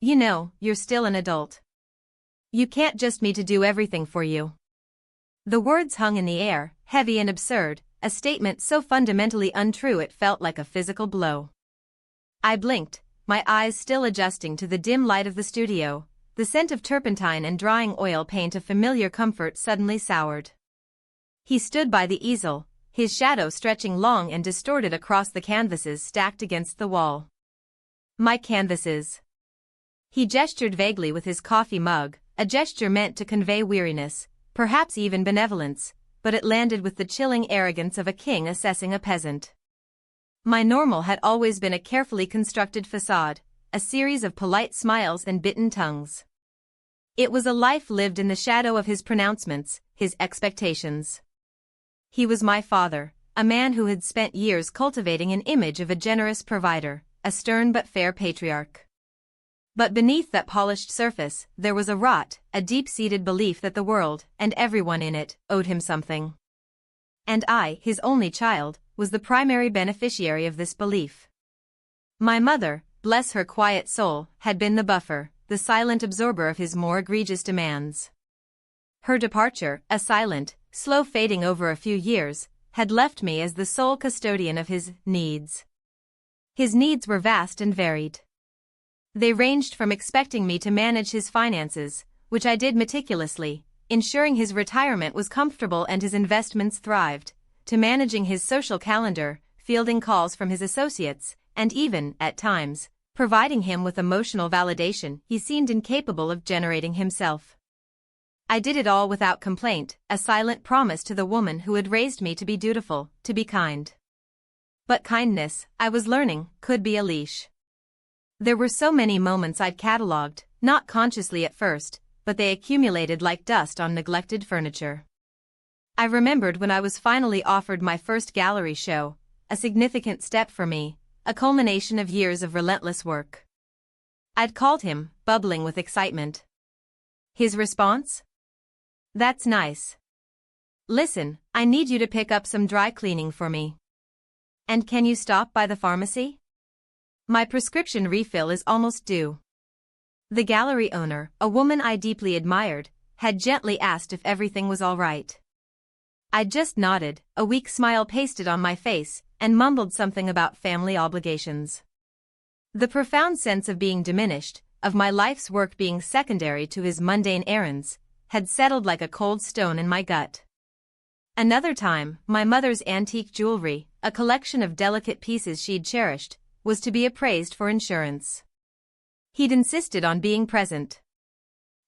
You know, you're still an adult. You can't just me to do everything for you. The words hung in the air, heavy and absurd, a statement so fundamentally untrue it felt like a physical blow. I blinked, my eyes still adjusting to the dim light of the studio. The scent of turpentine and drying oil paint of familiar comfort suddenly soured. He stood by the easel, his shadow stretching long and distorted across the canvases stacked against the wall. My canvases. He gestured vaguely with his coffee mug, a gesture meant to convey weariness, perhaps even benevolence, but it landed with the chilling arrogance of a king assessing a peasant. My normal had always been a carefully constructed facade, a series of polite smiles and bitten tongues. It was a life lived in the shadow of his pronouncements, his expectations. He was my father, a man who had spent years cultivating an image of a generous provider, a stern but fair patriarch. But beneath that polished surface, there was a rot, a deep-seated belief that the world, and everyone in it, owed him something. And I, his only child, was the primary beneficiary of this belief. My mother, bless her quiet soul, had been the buffer, the silent absorber of his more egregious demands. Her departure, a silent, slow fading over a few years, had left me as the sole custodian of his needs. His needs were vast and varied. They ranged from expecting me to manage his finances, which I did meticulously, ensuring his retirement was comfortable and his investments thrived, to managing his social calendar, fielding calls from his associates, and even, at times, providing him with emotional validation he seemed incapable of generating himself. I did it all without complaint, a silent promise to the woman who had raised me to be dutiful, to be kind. But kindness, I was learning, could be a leash. There were so many moments I'd catalogued, not consciously at first, but they accumulated like dust on neglected furniture. I remembered when I was finally offered my first gallery show, a significant step for me, a culmination of years of relentless work. I'd called him, bubbling with excitement. His response? That's nice. Listen, I need you to pick up some dry cleaning for me. And can you stop by the pharmacy? My prescription refill is almost due. The gallery owner, a woman I deeply admired, had gently asked if everything was all right. I just nodded, a weak smile pasted on my face, and mumbled something about family obligations. The profound sense of being diminished, of my life's work being secondary to his mundane errands, had settled like a cold stone in my gut. Another time, my mother's antique jewelry, a collection of delicate pieces she'd cherished, was to be appraised for insurance. He'd insisted on being present.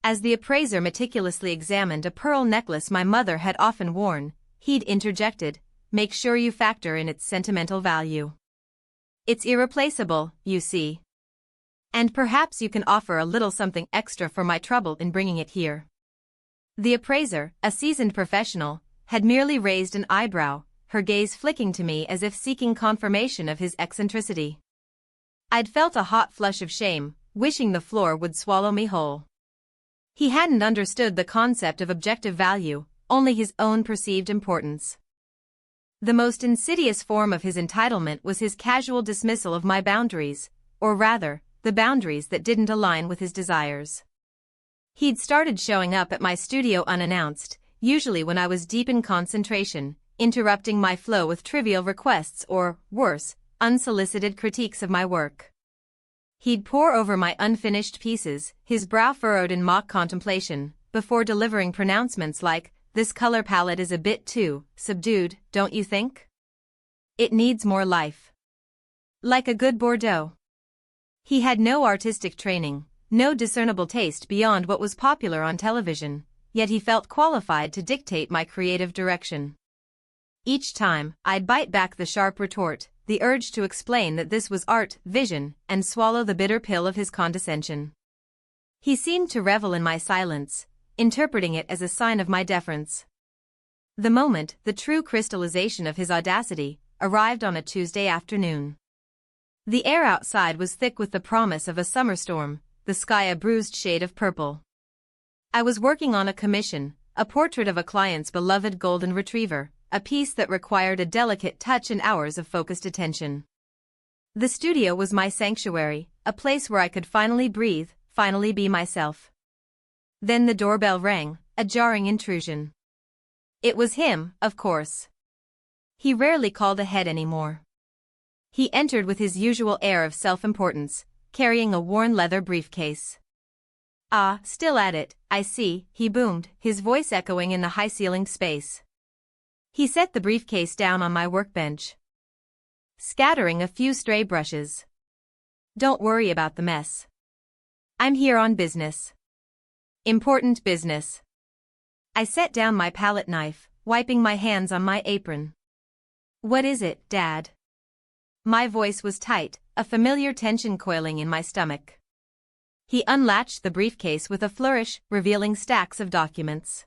As the appraiser meticulously examined a pearl necklace my mother had often worn, he'd interjected, "Make sure you factor in its sentimental value. It's irreplaceable, you see. And perhaps you can offer a little something extra for my trouble in bringing it here." The appraiser, a seasoned professional, had merely raised an eyebrow, her gaze flicking to me as if seeking confirmation of his eccentricity. I'd felt a hot flush of shame, wishing the floor would swallow me whole. He hadn't understood the concept of objective value, only his own perceived importance. The most insidious form of his entitlement was his casual dismissal of my boundaries, or rather, the boundaries that didn't align with his desires. He'd started showing up at my studio unannounced, usually when I was deep in concentration, interrupting my flow with trivial requests or, worse, unsolicited critiques of my work. He'd pore over my unfinished pieces, his brow furrowed in mock contemplation, before delivering pronouncements like, "This color palette is a bit too subdued, don't you think? It needs more life. Like a good Bordeaux." He had no artistic training, no discernible taste beyond what was popular on television, yet he felt qualified to dictate my creative direction. Each time, I'd bite back the sharp retort, the urge to explain that this was art, vision, and swallow the bitter pill of his condescension. He seemed to revel in my silence, interpreting it as a sign of my deference. The moment, the true crystallization of his audacity, arrived on a Tuesday afternoon. The air outside was thick with the promise of a summer storm, the sky a bruised shade of purple. I was working on a commission, a portrait of a client's beloved golden retriever, a piece that required a delicate touch and hours of focused attention. The studio was my sanctuary, a place where I could finally breathe, finally be myself. Then the doorbell rang, a jarring intrusion. It was him, of course. He rarely called ahead anymore. He entered with his usual air of self-importance, carrying a worn leather briefcase. "Ah, still at it, I see," he boomed, his voice echoing in the high-ceilinged space. He set the briefcase down on my workbench, scattering a few stray brushes. "Don't worry about the mess. I'm here on business. Important business." I set down my palette knife, wiping my hands on my apron. "What is it, Dad?" My voice was tight, a familiar tension coiling in my stomach. He unlatched the briefcase with a flourish, revealing stacks of documents.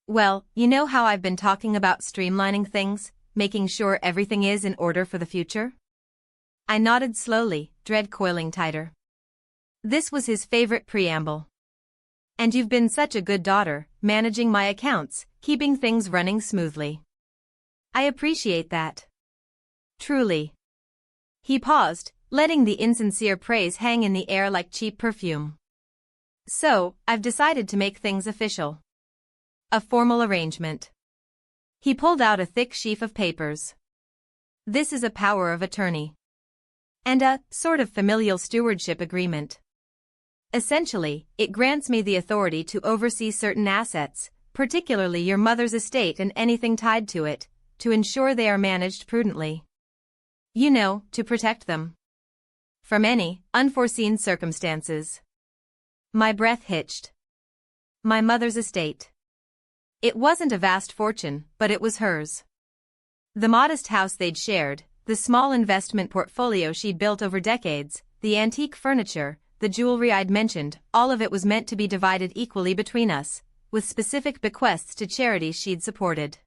"Well, you know how I've been talking about streamlining things, making sure everything is in order for the future?" I nodded slowly, dread coiling tighter. This was his favorite preamble. "And you've been such a good daughter, managing my accounts, keeping things running smoothly. I appreciate that. Truly." He paused, letting the insincere praise hang in the air like cheap perfume. "So, I've decided to make things official. A formal arrangement." He pulled out a thick sheaf of papers. "This is a power of attorney. And a, sort of familial stewardship agreement. Essentially, it grants me the authority to oversee certain assets, particularly your mother's estate and anything tied to it, to ensure they are managed prudently. You know, to protect them from any unforeseen circumstances." My breath hitched. My mother's estate. It wasn't a vast fortune, but it was hers. The modest house they'd shared, the small investment portfolio she'd built over decades, the antique furniture, the jewelry I'd mentioned, all of it was meant to be divided equally between us, with specific bequests to charities she'd supported.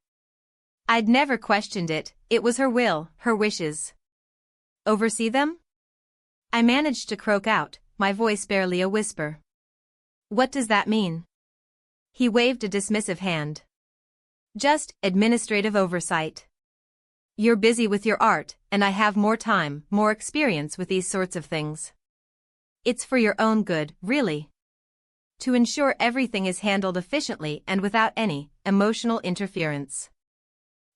I'd never questioned it, it was her will, her wishes. Oversee them? I managed to croak out, my voice barely a whisper. "What does that mean?" He waved a dismissive hand. "Just administrative oversight. You're busy with your art, and I have more time, more experience with these sorts of things. It's for your own good, really. To ensure everything is handled efficiently and without any emotional interference."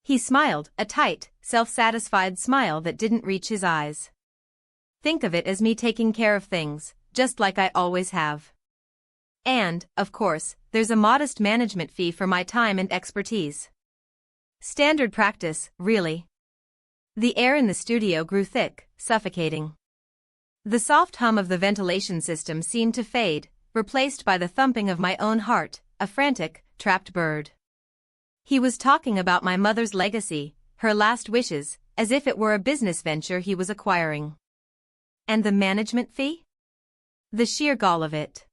He smiled, a tight, self-satisfied smile that didn't reach his eyes. "Think of it as me taking care of things, just like I always have. And, of course, there's a modest management fee for my time and expertise. Standard practice, really." The air in the studio grew thick, suffocating. The soft hum of the ventilation system seemed to fade, replaced by the thumping of my own heart, a frantic, trapped bird. He was talking about my mother's legacy, her last wishes, as if it were a business venture he was acquiring. And the management fee? The sheer gall of it.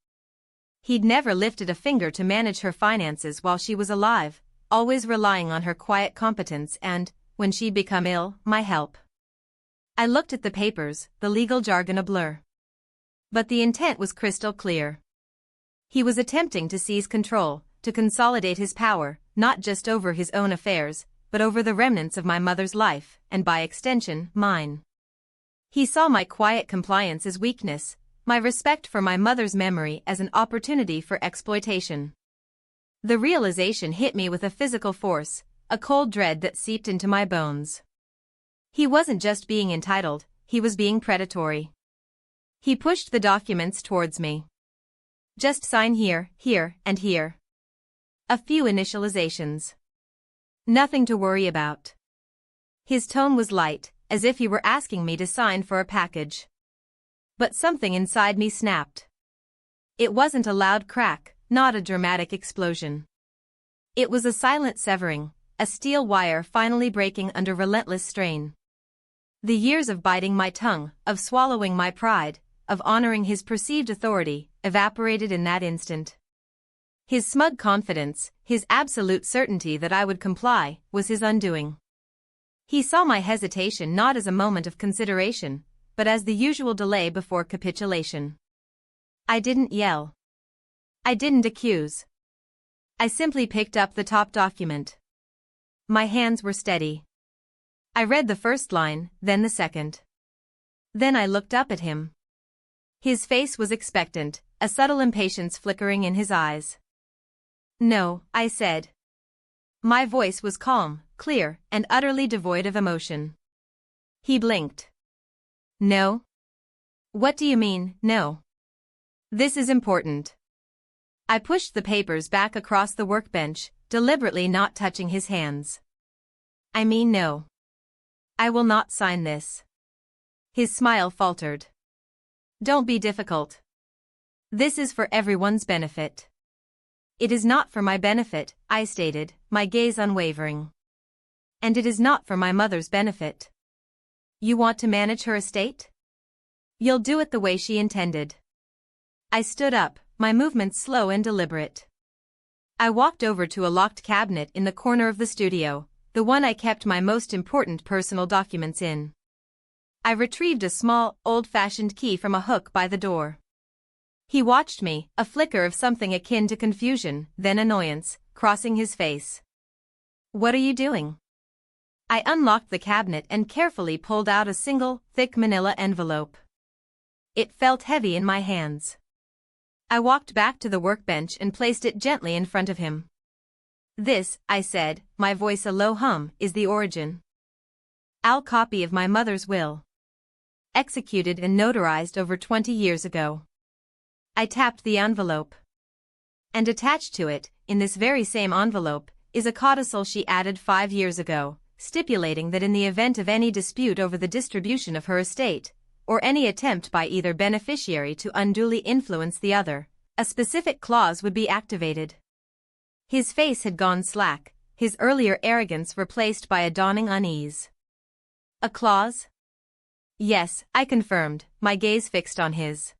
He'd never lifted a finger to manage her finances while she was alive, always relying on her quiet competence and, when she'd become ill, my help. I looked at the papers, the legal jargon a blur. But the intent was crystal clear. He was attempting to seize control, to consolidate his power, not just over his own affairs, but over the remnants of my mother's life, and by extension, mine. He saw my quiet compliance as weakness, my respect for my mother's memory as an opportunity for exploitation. The realization hit me with a physical force, a cold dread that seeped into my bones. He wasn't just being entitled, he was being predatory. He pushed the documents towards me. "Just sign here, here, and here. A few initializations. Nothing to worry about." His tone was light, as if he were asking me to sign for a package. But something inside me snapped. It wasn't a loud crack, not a dramatic explosion. It was a silent severing, a steel wire finally breaking under relentless strain. The years of biting my tongue, of swallowing my pride, of honoring his perceived authority, evaporated in that instant. His smug confidence, his absolute certainty that I would comply, was his undoing. He saw my hesitation not as a moment of consideration, but as the usual delay before capitulation. I didn't yell. I didn't accuse. I simply picked up the top document. My hands were steady. I read the first line, then the second. Then I looked up at him. His face was expectant, a subtle impatience flickering in his eyes. "No," I said. My voice was calm, clear, and utterly devoid of emotion. He blinked. "No? What do you mean, no? This is important." I pushed the papers back across the workbench, deliberately not touching his hands. "I mean no. I will not sign this." His smile faltered. "Don't be difficult. This is for everyone's benefit." "It is not for my benefit," I stated, my gaze unwavering. "And it is not for my mother's benefit." "You want to manage her estate? You'll do it the way she intended." I stood up, my movements slow and deliberate. I walked over to a locked cabinet in the corner of the studio, the one I kept my most important personal documents in. I retrieved a small, old-fashioned key from a hook by the door. He watched me, a flicker of something akin to confusion, then annoyance, crossing his face. "What are you doing?" I unlocked the cabinet and carefully pulled out a single, thick manila envelope. It felt heavy in my hands. I walked back to the workbench and placed it gently in front of him. "This," I said, my voice a low hum, "is the origin. Al copy of my mother's will. Executed and notarized over 20 years ago." I tapped the envelope. "And attached to it, in this very same envelope, is a codicil she added 5 years ago, stipulating that in the event of any dispute over the distribution of her estate, or any attempt by either beneficiary to unduly influence the other, a specific clause would be activated." His face had gone slack, his earlier arrogance replaced by a dawning unease. "A clause?" "Yes," I confirmed, my gaze fixed on his.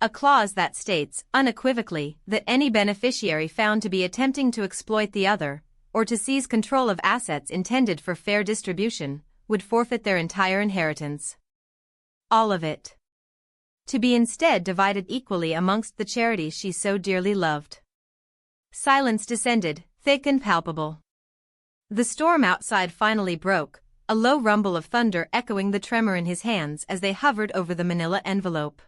"A clause that states, unequivocally, that any beneficiary found to be attempting to exploit the other, or to seize control of assets intended for fair distribution, would forfeit their entire inheritance. All of it. To be instead divided equally amongst the charities she so dearly loved." Silence descended, thick and palpable. The storm outside finally broke, a low rumble of thunder echoing the tremor in his hands as they hovered over the manila envelope.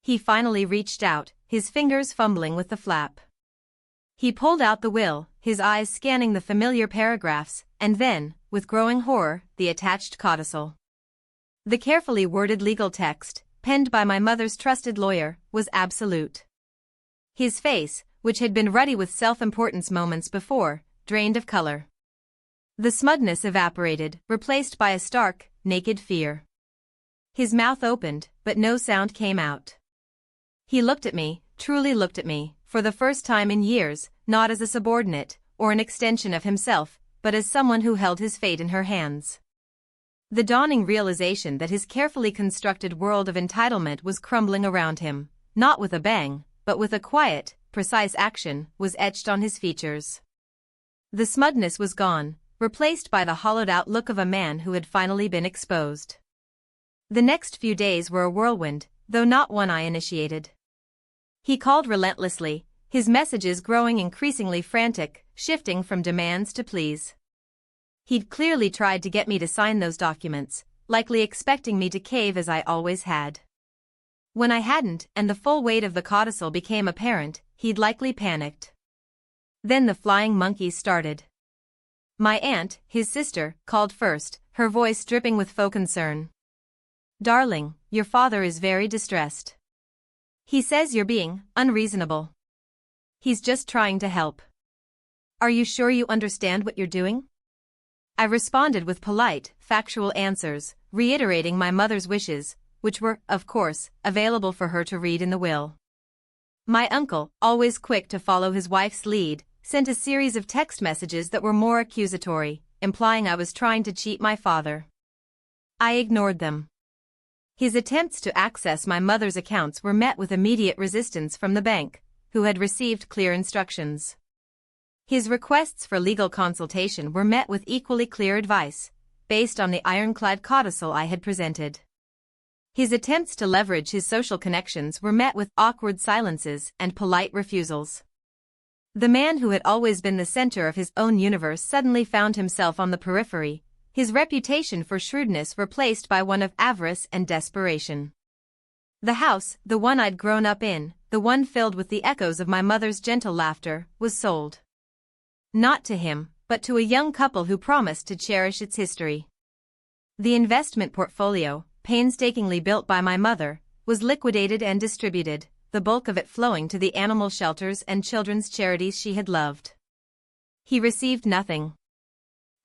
He finally reached out, his fingers fumbling with the flap. He pulled out the will, his eyes scanning the familiar paragraphs, and then, with growing horror, the attached codicil. The carefully worded legal text, penned by my mother's trusted lawyer, was absolute. His face, which had been ruddy with self-importance moments before, drained of color. The smugness evaporated, replaced by a stark, naked fear. His mouth opened, but no sound came out. He looked at me, truly looked at me, for the first time in years, not as a subordinate, or an extension of himself, but as someone who held his fate in her hands. The dawning realization that his carefully constructed world of entitlement was crumbling around him, not with a bang, but with a quiet, precise action, was etched on his features. The smugness was gone, replaced by the hollowed-out look of a man who had finally been exposed. The next few days were a whirlwind, though not one I initiated. He called relentlessly, his messages growing increasingly frantic, shifting from demands to pleas. He'd clearly tried to get me to sign those documents, likely expecting me to cave as I always had. When I hadn't, and the full weight of the codicil became apparent, he'd likely panicked. Then the flying monkeys started. My aunt, his sister, called first, her voice dripping with faux concern. "Darling, your father is very distressed. He says you're being unreasonable. He's just trying to help. Are you sure you understand what you're doing?" I responded with polite, factual answers, reiterating my mother's wishes, which were, of course, available for her to read in the will. My uncle, always quick to follow his wife's lead, sent a series of text messages that were more accusatory, implying I was trying to cheat my father. I ignored them. His attempts to access my mother's accounts were met with immediate resistance from the bank, who had received clear instructions. His requests for legal consultation were met with equally clear advice, based on the ironclad codicil I had presented. His attempts to leverage his social connections were met with awkward silences and polite refusals. The man who had always been the center of his own universe suddenly found himself on the periphery, his reputation for shrewdness replaced by one of avarice and desperation. The house, the one I'd grown up in, the one filled with the echoes of my mother's gentle laughter, was sold. Not to him, but to a young couple who promised to cherish its history. The investment portfolio, painstakingly built by my mother, was liquidated and distributed, the bulk of it flowing to the animal shelters and children's charities she had loved. He received nothing.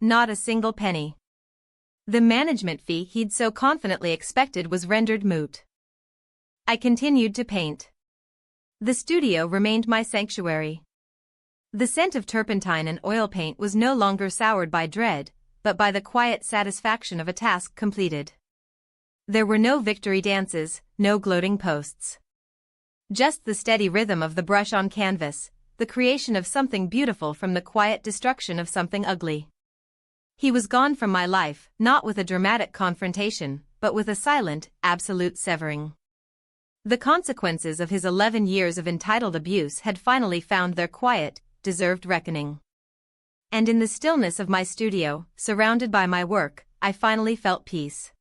Not a single penny. The management fee he'd so confidently expected was rendered moot. I continued to paint. The studio remained my sanctuary. The scent of turpentine and oil paint was no longer soured by dread, but by the quiet satisfaction of a task completed. There were no victory dances, no gloating posts. Just the steady rhythm of the brush on canvas, the creation of something beautiful from the quiet destruction of something ugly. He was gone from my life, not with a dramatic confrontation, but with a silent, absolute severing. The consequences of his 11 years of entitled abuse had finally found their quiet, deserved reckoning. And in the stillness of my studio, surrounded by my work, I finally felt peace.